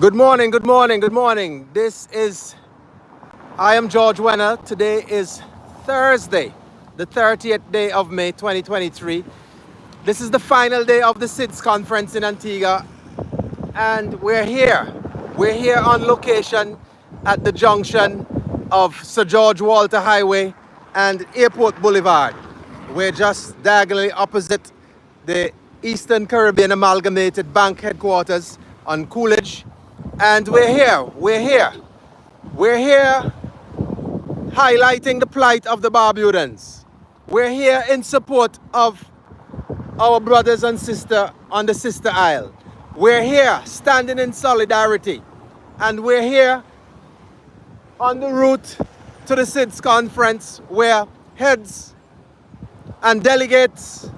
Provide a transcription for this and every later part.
Good morning, good morning, good morning. I am George Wenner. Today is Thursday, the 30th day of May 2023. This is the final day of the SIDS conference in Antigua, and we're here. We're here on location at the junction of Sir George Walter Highway and Airport Boulevard. We're just diagonally opposite the Eastern Caribbean Amalgamated Bank headquarters on Coolidge. And we're here highlighting the plight of the Barbudans. We're here in support of our brothers and sisters on the Sister Isle. We're here standing in solidarity. And we're here on the route to the SIDS conference where heads and delegates,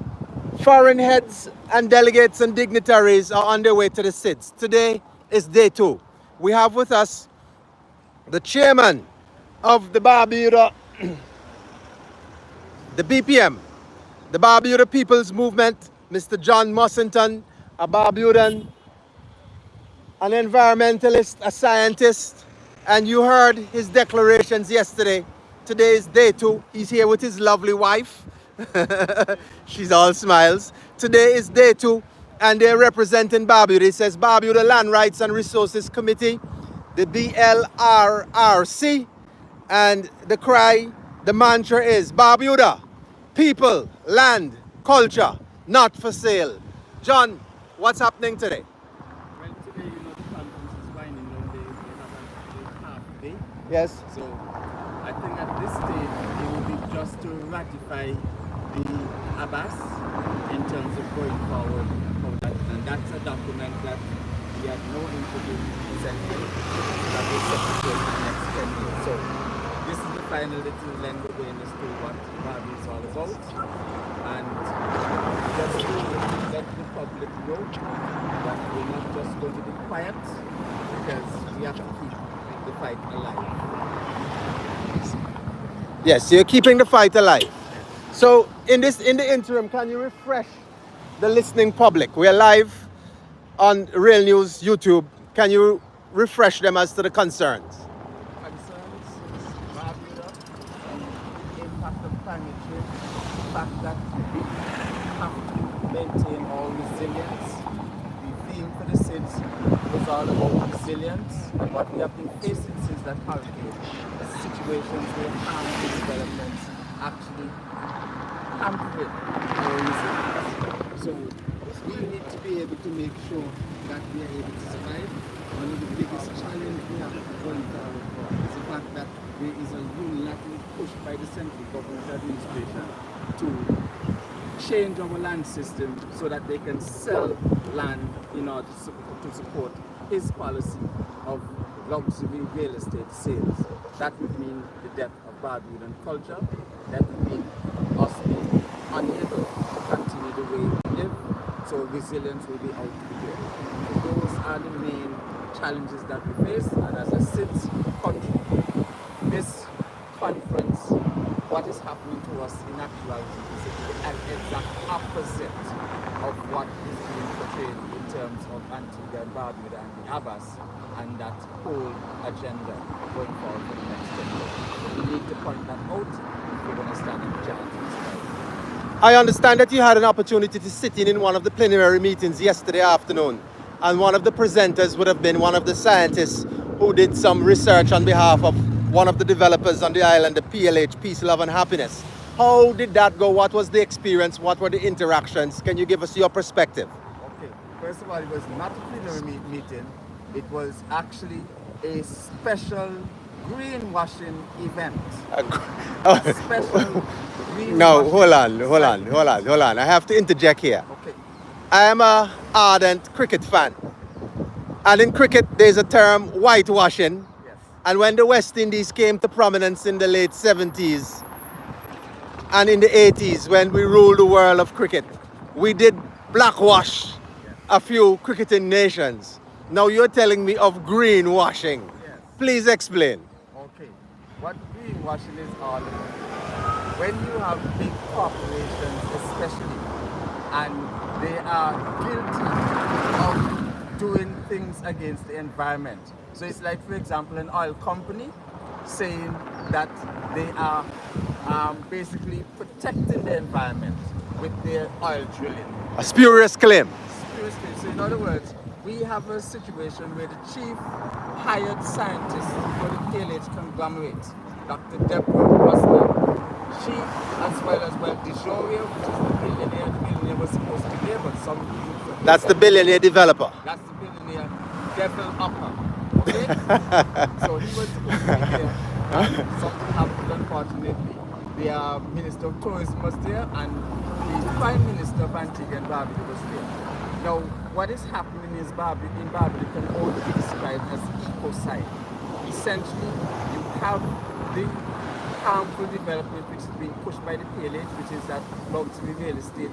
foreign heads and delegates and dignitaries are on their way to the SIDS. Today is day 2. We have with us the chairman of the Barbuda, the BPM, the Barbuda People's Movement, Mr. John Mossington, a Barbudan, an environmentalist, a scientist, and you heard his declarations yesterday. Today is day 2. He's here with his lovely wife. She's all smiles. Today is day 2, and they're representing Barbuda. It says Barbuda Land Rights and Resources Committee, the BLRRC, and the cry, the mantra is Barbuda, people, land, culture, not for sale. John, what's happening today? Well, today, the conference is winding down. They have a half day. Yes. So, I think at this stage, it will be just to ratify the Abbas in terms of going forward. And that's a document that we had no input essentially that will set the course for the next 10 years. So, this is the final little lens again as to what Barbie is all about. And just to let the public know that we're not just going to be quiet because we have to keep the fight alive. Yes, you're keeping the fight alive. So in the interim, can you refresh the listening public? We're live on Real News YouTube. Can you refresh them as to the concerns? Concerns Barbuda, the impact of climate change, the fact that we have to maintain our resilience. The theme for the SIDS was all about resilience, and what we have been facing since that hurricane is situations where harmful developments actually hamper our resilience. So we need to be able to make sure that we are able to survive. One of the biggest challenges we have going forward is the fact that there is a unilateral push by the central government administration to change our land system so that they can sell land in order to support his policy of luxury real estate sales. That would mean the death of Barbudan culture. That would mean us being unable to continue the way we live. So resilience will be out to the door. Those are the main challenges that we face, and as a SIDS country, this conference, what is happening to us in actuality is an exact opposite of what is being portrayed in terms of Antigua and Barbuda and the Abbas and that whole agenda going forward for the next 10 years. We need to point that out if we're going to stand a chance in society. I understand that you had an opportunity to sit in one of the plenary meetings yesterday afternoon, and one of the presenters would have been one of the scientists who did some research on behalf of one of the developers on the island, the PLH, Peace, Love and Happiness. How did that go? What was the experience? What were the interactions? Can you give us your perspective? Okay, first of all, it was not a plenary meeting. It was actually a special greenwashing event. Special greenwashing. No, hold on. I have to interject here. Okay. I am an ardent cricket fan. And in cricket, there's a term, whitewashing. Yes. And when the West Indies came to prominence in the late 70s and in the 80s, when we ruled the world of cricket, we did blackwash a few cricketing nations. Now you're telling me of greenwashing. Yes. Please explain. Okay. What greenwashing is all about? When you have big corporations especially, and they are guilty of doing things against the environment. So it's like, for example, an oil company saying that they are basically protecting the environment with their oil drilling. A spurious claim. Seriously, so in other words, we have a situation where the chief hired scientist for the PLH conglomerate, Dr. Deborah Russell, she, as well, DeJoria, which is the billionaire was supposed to be there, but some people... That's the billionaire developer. That's the billionaire developer, okay? So he was supposed to be there, and something happened, unfortunately. The Minister of Tourism was there, and the Prime Minister of Antigua and Barbuda was there. Now, what is happening is Barbuda can only be described as ecocide. Essentially, you have the harmful development which is being pushed by the PLH, which is that luxury real estate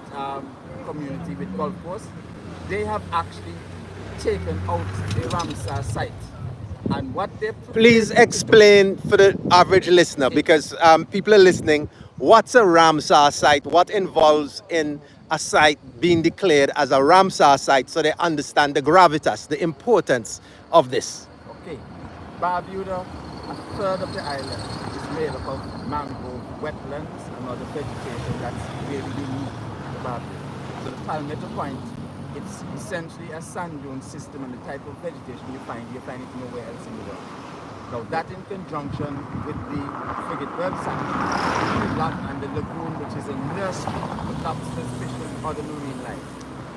community with golf course. They have actually taken out the Ramsar site. And what they Please explain for the average listener, because people are listening, what's a Ramsar site? What involves in a site being declared as a Ramsar site, so they understand the gravitas, the importance of this? Okay, Barbuda, a third of the island is made up of mangrove wetlands and other vegetation that's really unique to Barbuda. So the Palmetto Point, it's essentially a sand dune system, and the type of vegetation you find it nowhere else in the world. Now that in conjunction with the frigate website, the block and the lagoon, which is a nursery for lobsters, fish and other marine life,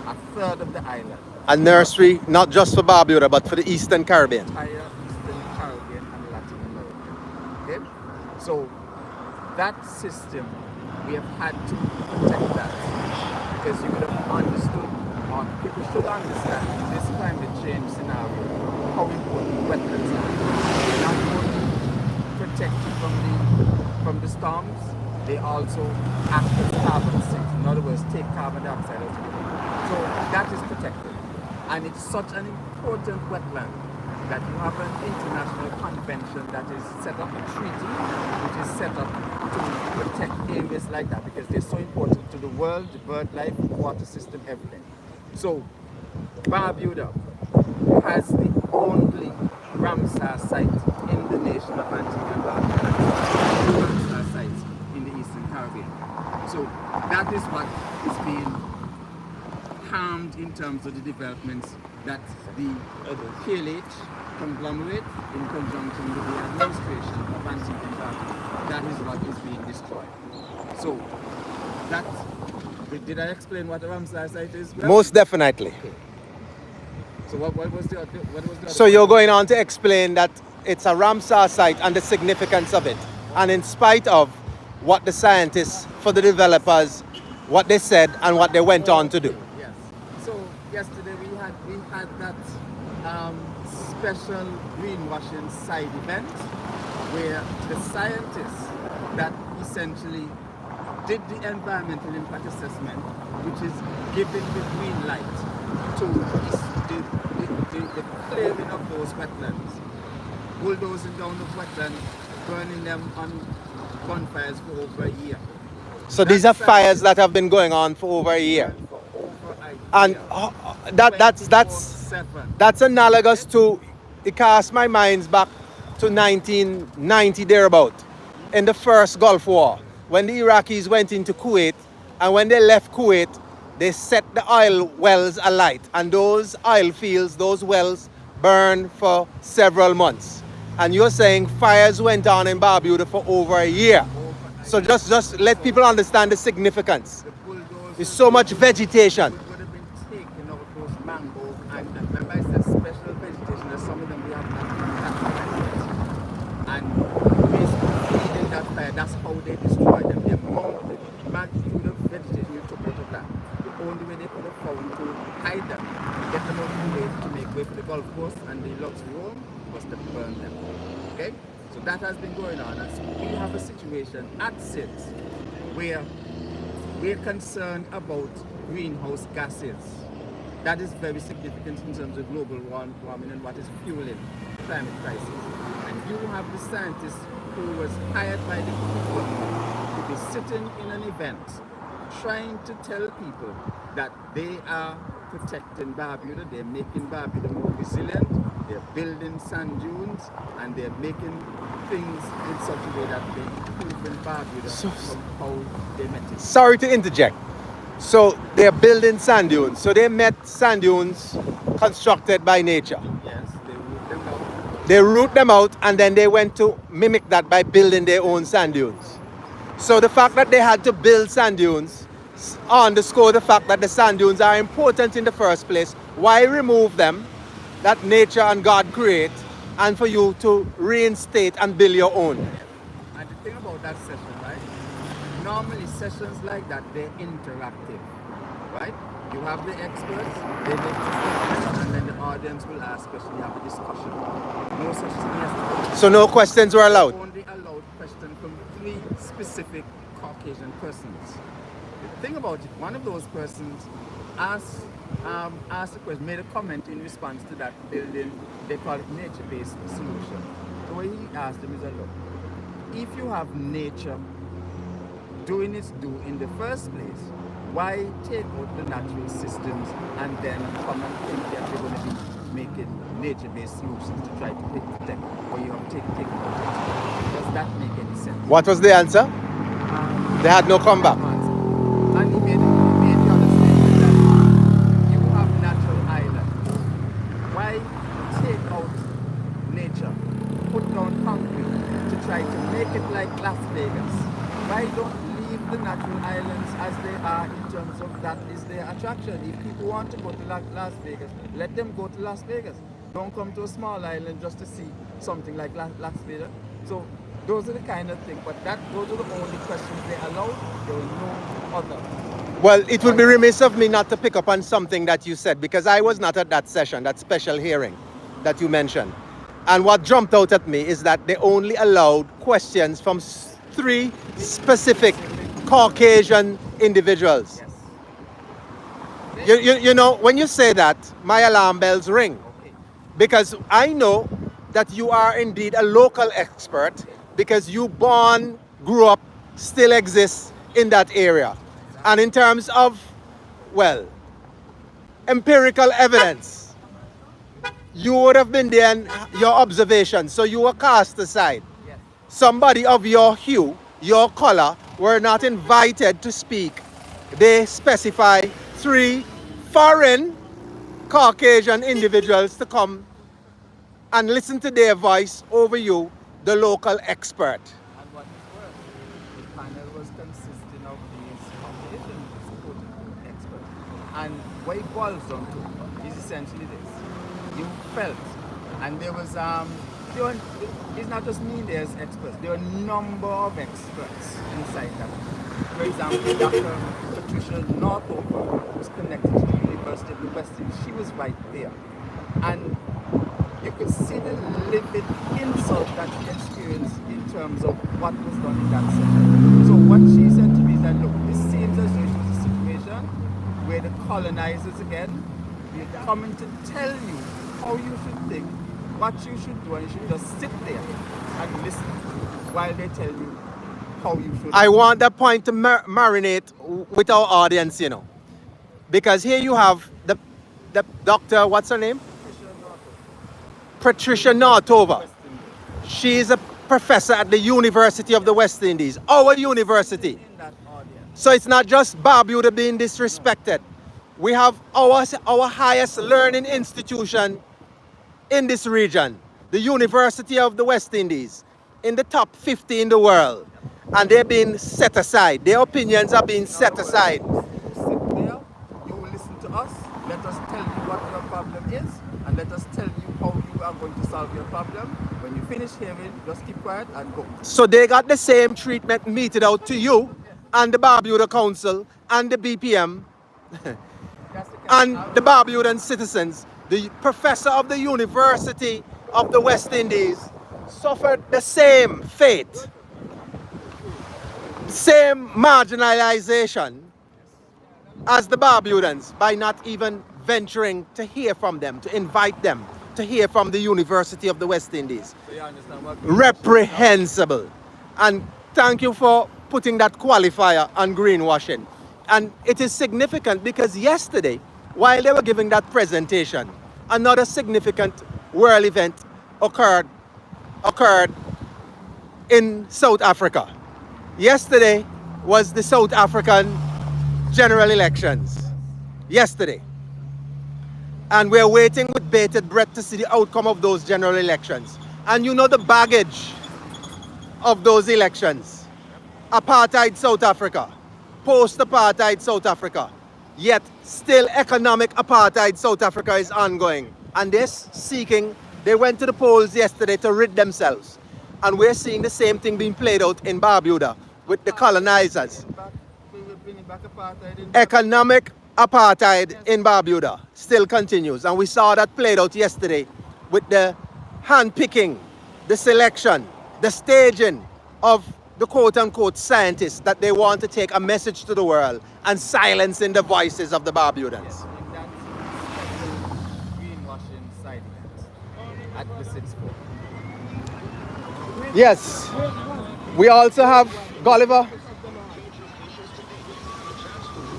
a third of the island. A nursery, not just for Barbuda, but for the Eastern Caribbean. Entire Eastern Caribbean and Latin America. Okay? So that system, we have had to protect that, because you would have understood, or people should understand, in this climate change scenario, how important wetlands are. They're not only protect you from the storms, they also act as carbon sinks. In other words, take carbon dioxide out of the air. So that is protected. And it's such an important wetland that you have an international convention that is set up, a treaty which is set up to protect areas like that, because they're so important to the world, the bird life, water system, everything. So Barbuda has the only Ramsar site in the nation of Antigua and Barbuda. Two Ramsar sites in the Eastern Caribbean. So that is what is being harmed in terms of the developments that the PLH conglomerate, in conjunction with the administration of Antigua and Barbuda, that is what is being destroyed. So that, did I explain what a Ramsar site is? Most definitely. Okay. So what was the other? So you're going on to explain that it's a Ramsar site and the significance of it. And in spite of what the scientists for the developers, what they said and what they went on to do. Yes. So yesterday we had that special greenwashing side event where the scientists that essentially did the environmental impact assessment, which is giving the green light to the clearing of those wetlands, bulldozing down the wetlands, burning them on bonfires for over a year. So these are fires that have been going on for over a year. And that's analogous to, it casts my minds back to 1990 thereabout, in the first Gulf War, when the Iraqis went into Kuwait, and when they left Kuwait, they set the oil wells alight, and those oil fields, those wells burned for several months. And you're saying fires went on in Barbuda for over a year. So just let people understand the significance. There's so much vegetation. Would have been taken out those mangroves, and remember I said special vegetation, there's some of them we have not, and basically feeding that fire, that's how they destroy them. The amount, the magnitude of vegetation you took out of that, the only way they could have found to hide them, get them out of the way to make way for the golf course and the luxury home, was to burn them. Okay? So that has been going on, and so we have a situation at SIT where we're concerned about greenhouse gases. That is very significant in terms of global warming and what is fueling the climate crisis. And you have the scientist who was hired by the government to be sitting in an event trying to tell people that they are protecting Barbuda, they're making Barbuda more resilient, they're building sand dunes, and they're making things in such a way that they're improving Barbuda from how they met it. Sorry to interject. So they're building sand dunes. So they met sand dunes constructed by nature. Yes, they root them out. They root them out and then they went to mimic that by building their own sand dunes. So the fact that they had to build sand dunes underscore the fact that the sand dunes are important in the first place. Why remove them that nature and God create, and for you to reinstate and build your own? And the thing about that session, right? Normally sessions like that, they're interactive, right? You have the experts, they make the statements, and then the audience will ask questions. You have a discussion. No such thing as So no questions were allowed. only allowed question from 3 specific Caucasian persons. The thing about it, one of those persons asked a question, made a comment in response to that building. They call it nature-based solution. The way he asked them is that, look, if you have nature doing its due in the first place, why take out the natural systems and then come and think that you're going to be making nature-based solutions to try to protect what you have taken out? Does that make any sense? What was the answer? They had no comeback. And he made the other statement that you have natural islands. Why take out nature, put down concrete to try to make it like Las Vegas? Why don't leave the natural islands as they are in terms of that is their attraction? If people want to go to Las Vegas, let them go to Las Vegas. Don't come to a small island just to see something like Las Vegas. So those are the kind of things, but those are the only questions they allowed. There was no other. Well, it would be remiss of me not to pick up on something that you said, because I was not at that session, that special hearing that you mentioned. And what jumped out at me is that they only allowed questions from 3 specific Caucasian individuals. Yes. You know, when you say that, my alarm bells ring. Okay. Because I know that you are indeed a local expert, because you born, grew up, still exist in that area. And in terms of, well, empirical evidence, you would have been there in your observations, so you were cast aside. Yes. Somebody of your hue, your color, were not invited to speak. They specify 3 foreign Caucasian individuals to come and listen to their voice over you, the local expert. And what is worse, the panel was consisting of these Caucasian supported experts. And what it boils down to is essentially this. You felt, and there was, it's not just me, there's experts. There are a number of experts inside that. For example, Dr. Patricia Northover, who's connected to the University of the West Indies, she was right there. And you could see the livid insult that she experienced in terms of what was done in that session. So what she said to me is that, look, this seems as though it was a situation where the colonizers again, they're coming to tell you how you should think, what you should do, and you should just sit there and listen while they tell you how you should. I want that point to marinate with our audience, you know. Because here you have the doctor, what's her name? Patricia Northover. She is a professor at the University of the West Indies, our university. In that audience. So it's not just Barbuda being disrespected. We have our highest learning institution in this region, the University of the West Indies, in the top 50 in the world. And they're being set aside. Their opinions are being set aside. You sit there, you will listen to us, let us tell you what your problem is, and let us tell you how you are going to solve your problem. When you finish hearing, just keep quiet and go. So they got the same treatment meted out to you and the Barbuda Council and the BPM and the Barbudan citizens. The professor of the University of the West Indies suffered the same fate, same marginalization as the Barbudans by not even venturing to hear from them, to invite them to hear from the University of the West Indies. So you understand what Reprehensible. And thank you for putting that qualifier on greenwashing. And it is significant because yesterday while they were giving that presentation, another significant world event occurred in South Africa. Yesterday was the South African general elections. Yesterday. And we're waiting with bated breath to see the outcome of those general elections. And you know the baggage of those elections. Apartheid South Africa, post-apartheid South Africa, yet still economic apartheid South Africa is ongoing. And they went to the polls yesterday to rid themselves. And we're seeing the same thing being played out in Barbuda with the colonizers. Economic apartheid in Barbuda still continues. And we saw that played out yesterday with the handpicking, the selection, the staging of the quote-unquote scientists that they want to take a message to the world and silencing the voices of the Barbudans. Yes, and that's greenwashing side effect at the 6th floor. Yes, we also have Gulliver.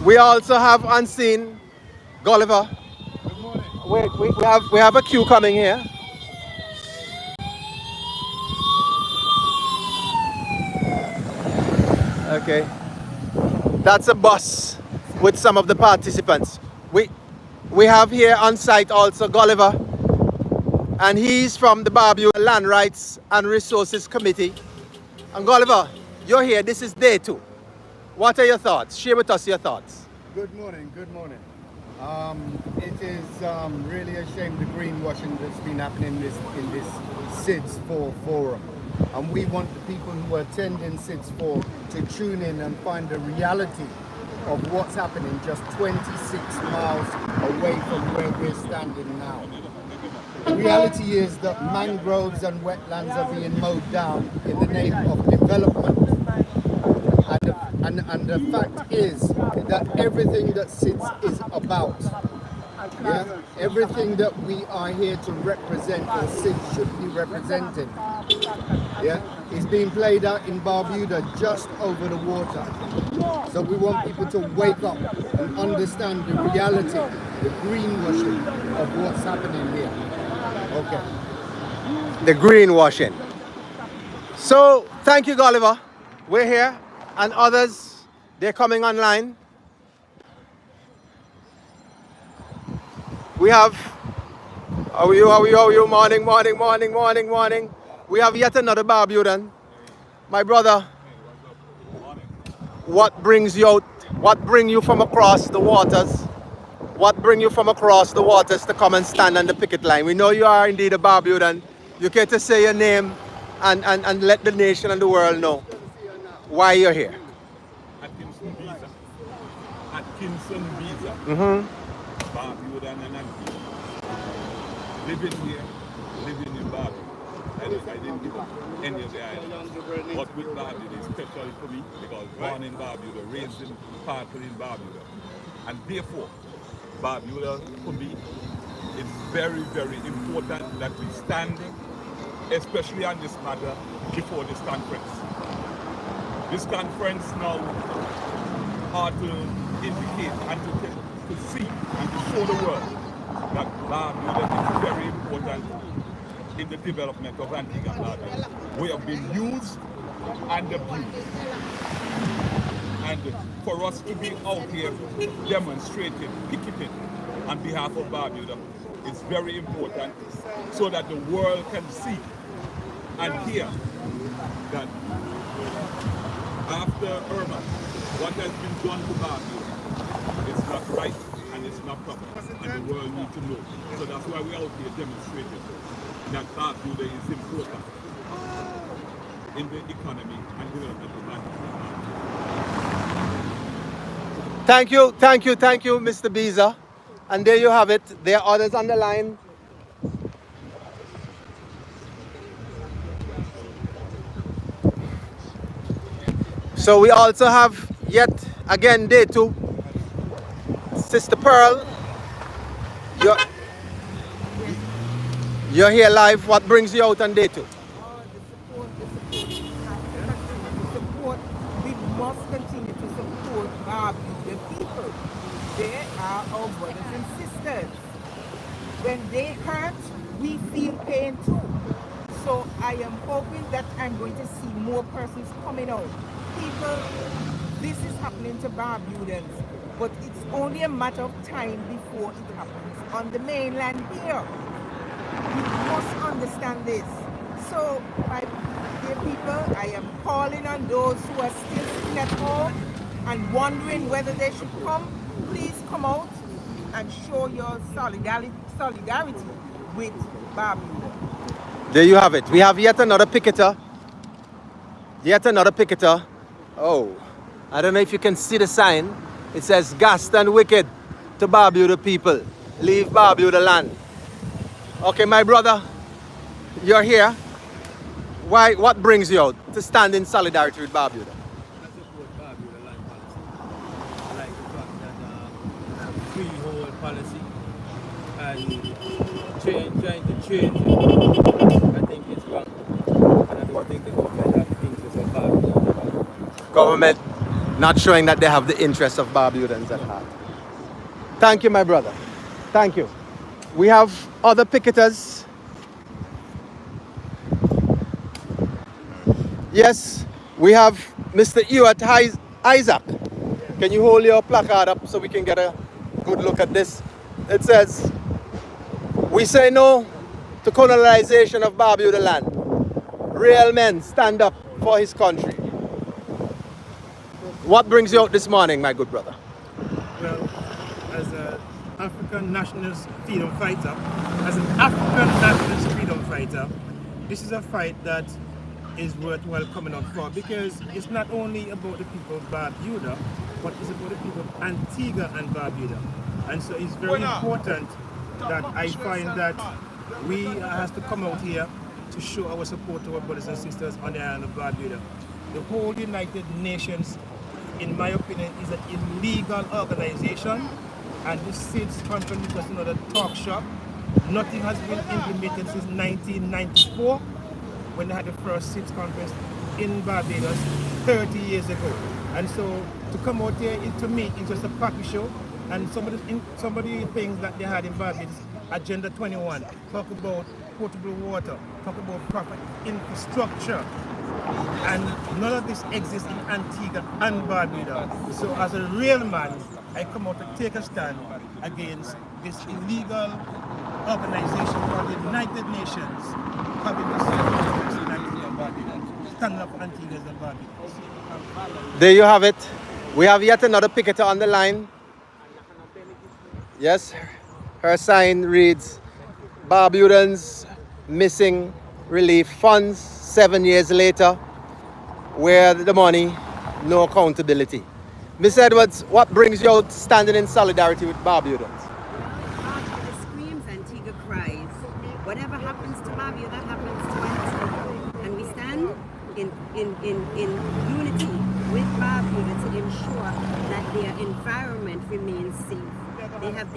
We also have unseen Gulliver. Wait, we have a queue coming here. Okay, that's a bus with some of the participants. We have here on site also Gulliver, and he's from the Barbuda Land Rights and Resources Committee. And Gulliver, you're here. This is day 2. What are your thoughts? Share with us your thoughts. Good morning, good morning. It is really a shame the greenwashing that's been happening in this SIDS 4 forum. And we want the people who are attending SIDS 4 to tune in and find the reality of what's happening just 26 miles away from where we're standing now. The reality is that mangroves and wetlands are being mowed down in the name of development. And the fact is that everything that SIDS is about, everything that we are here to represent, or SIDS should be representing, is being played out in Barbuda just over the water. So we want people to wake up and understand the reality, the greenwashing of what's happening here. Okay. The greenwashing. So, thank you, Gulliver. We're here, and others, they're coming online. We have, how are you, morning. We have yet another Barbudan. My brother, what brings you out? What bring you from across the waters? What bring you from across the waters to come and stand on the picket line? We know you are indeed a Barbudan. You care to say your name and let the nation and the world know why you're here. Atkinson Visa. Barbudan and Antigua. Living here, living in Barbuda. I didn't give up any of the islands. But with Barbuda, especially for me, because born in Barbuda, raised in partly in Barbuda. And therefore, Barbuda, for me, it's very, very important that we stand, especially on this matter, before this conference. This conference now are to indicate and to see and to show the world that Barbuda is very important in the development of Antigua and Barbuda. We have been used and abused. And for us to be out here demonstrating, picketing on behalf of Barbuda is very important so that the world can see and hear that after Irma, what has been done to Barbuda is not right and it's not proper, and the world needs to know. So that's why we're out here demonstrating that Barbuda is important in the economy and development of Antigua. Thank you, Mr. Biza. And there you have it. There are others on the line. So we also have yet again day 2. Sister Pearl, you're here live. What brings you out on day 2? The support, the must continue to support Barbuda people. They are our brothers and sisters. When they hurt, we feel pain too. So I am hoping that I'm going to see more persons coming out. People, this is happening to Barbudans, but it's only a matter of time before it happens on the mainland here. You must understand this. So, my dear people, I am calling on those who are still sitting at home and wondering whether they should come. Please come out and show your solidarity with Barbuda. There you have it. We have yet another picketer. Yet another picketer. Oh, I don't know if you can see the sign. It says, "Ghast and wicked to Barbuda people. Leave Barbuda land." Okay, my brother, you're here. Why? What brings you out to stand in solidarity with Barbuda? I support Barbuda land policy. I like the fact that it's a freehold policy and trying to change it, I think it's wrong. And I don't think the government has the interest of Barbuda. Government not showing that they have the interests of Barbudans at heart. Thank you, my brother. Thank you. We have other picketers. Yes, we have Mr. Ewart Isaac. Can you hold your placard up so we can get a good look at this? It says, "We say no to colonization of Barbuda land. Real men stand up for his country." What brings you out this morning, my good brother? Well, as an African nationalist freedom fighter, this is a fight that is worthwhile coming up for, because it's not only about the people of Barbuda, but it's about the people of Antigua and Barbuda. And so it's very important that I find that we have to come out here to show our support to our brothers and sisters on the island of Barbuda. The whole United Nations, in my opinion, is an illegal organization, and this SIDS conference is just another talk shop. Nothing has been implemented since 1994, when they had the first SIDS conference in Barbados 30 years ago. And so to come out here, to me, it's just a party show. And some of the things that they had in Barbados, Agenda 21, talk about potable water, talk about proper infrastructure. And none of this exists in Antigua and Barbuda. So as a real man, I come out to take a stand against this illegal organization called the United Nations having this in Antigua and Barbuda, standing up for Antigua and Barbuda. There you have it. We have yet another picketer on the line. Yes, her sign reads, "Barbudans missing relief funds 7 years later. Where the money, no accountability." Miss Edwards, what brings you out standing in solidarity with Barbudans? Barbuda screams, Antigua cries. Whatever happens to Barbuda happens to Antigua. And we stand in unity with Barbuda to ensure that their environment remains safe. They have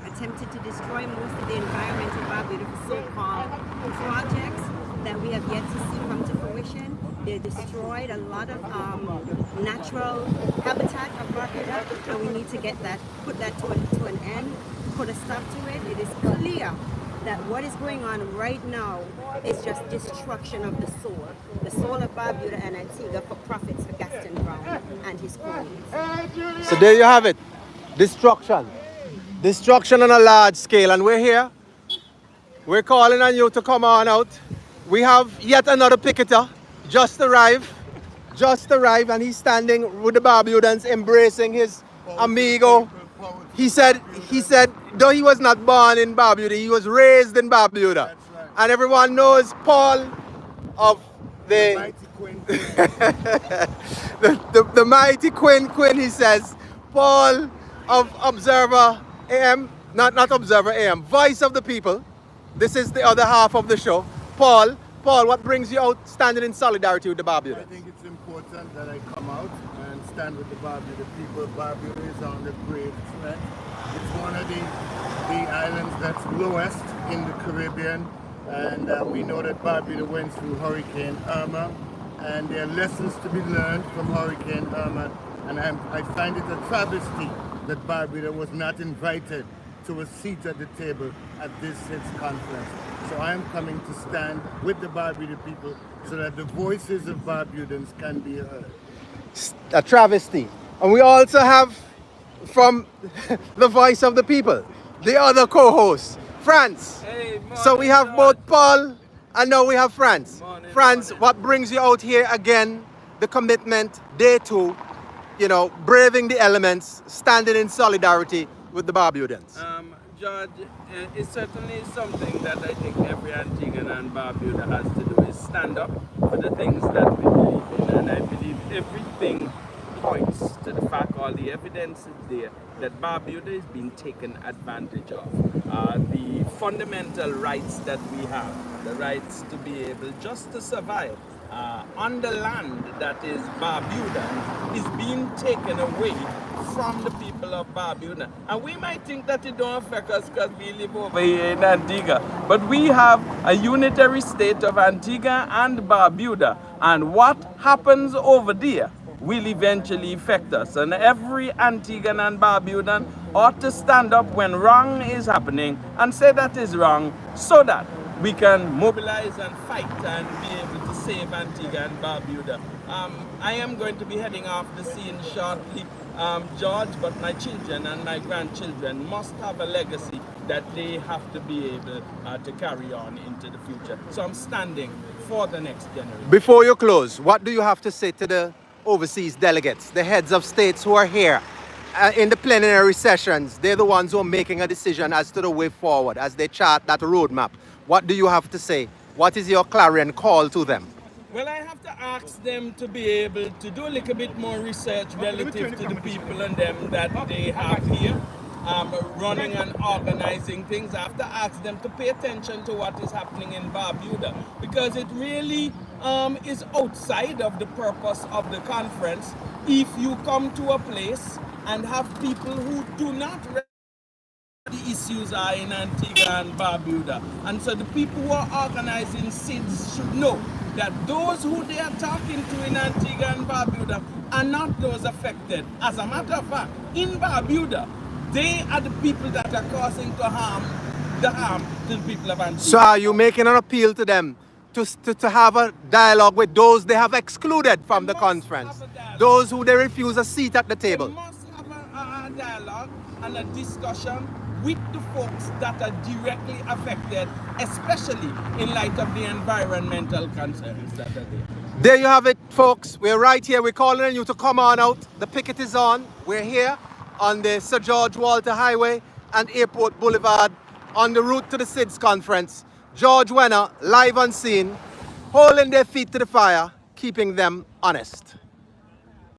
attempted to destroy most of the environment in Barbuda for so-called projects that we have yet to see come to fruition. They destroyed a lot of natural habitat of Barbuda, and we need to put that to an end, put a stop to it. It is clear that what is going on right now is just destruction of the soul of Barbuda and Antigua for profits for Gaston Brown and his cronies. So there you have it. Destruction on a large scale, and we're here. We're calling on you to come on out. We have yet another picketer just arrived, and he's standing with the Barbudans, embracing his amigo. He said, though he was not born in Barbuda, he was raised in Barbuda. And everyone knows Paul of the Mighty Quinn. the mighty Quinn, he says, Paul of Observer AM, not Observer AM, Voice of the People. This is the other half of the show. Paul, what brings you out standing in solidarity with the Barbudans? I think it's important that I come out and stand with the Barbuda people. Barbuda is under grave threat. It's one of the islands that's lowest in the Caribbean, and we know that Barbuda went through Hurricane Irma, and there are lessons to be learned from Hurricane Irma, and I find it a travesty that Barbuda was not invited to a seat at the table at this SIDS conference. So I am coming to stand with the Barbuda people so that the voices of Barbudans can be heard. A travesty. And we also have from the voice of the people, the other co-host, France. Hey, So we have both Paul and now we have France. France, what brings you out here again? The commitment, day 2, you know, braving the elements, standing in solidarity with the Barbudans. George, it certainly is something that I think every Antiguan and Barbuda has to do, is stand up for the things that we believe in. And I believe everything points to the fact, all the evidence is there, that Barbuda is being taken advantage of. The fundamental rights that we have, the rights to be able just to survive on the land that is Barbuda, is being taken away from the people of Barbuda. And we might think that it don't affect us because we live over here in Antigua. But we have a unitary state of Antigua and Barbuda. And what happens over there will eventually affect us. And every Antiguan and Barbudan ought to stand up when wrong is happening and say that is wrong, so that we can mobilize and fight and be able to save Antigua and Barbuda. I am going to be heading off the scene shortly, George, but my children and my grandchildren must have a legacy that they have to be able to carry on into the future. So I'm standing for the next generation. Before you close, what do you have to say to the overseas delegates, the heads of states who are here in the plenary sessions? They're the ones who are making a decision as to the way forward, as they chart that roadmap. What do you have to say? What is your clarion call to them? Well, I have to ask them to be able to do a little bit more research relative to the people and them that they have here, running and organizing things. I have to ask them to pay attention to what is happening in Barbuda, because it really is outside of the purpose of the conference if you come to a place and have people who do not the issues are in Antigua and Barbuda. And so the people who are organizing SIDS should know that those who they are talking to in Antigua and Barbuda are not those affected. As a matter of fact, in Barbuda, they are the people that are causing the harm to the people of Antigua. So are you making an appeal to them to have a dialogue with those they have excluded from the conference? Those who they refuse a seat at the table? They must have a dialogue and a discussion with the folks that are directly affected, especially in light of the environmental concerns that are there. There you have it, folks. We're right here. We're calling on you to come on out. The picket is on. We're here on the Sir George Walter Highway and Airport Boulevard on the route to the SIDS conference. George Wenner, live on scene, holding their feet to the fire, keeping them honest.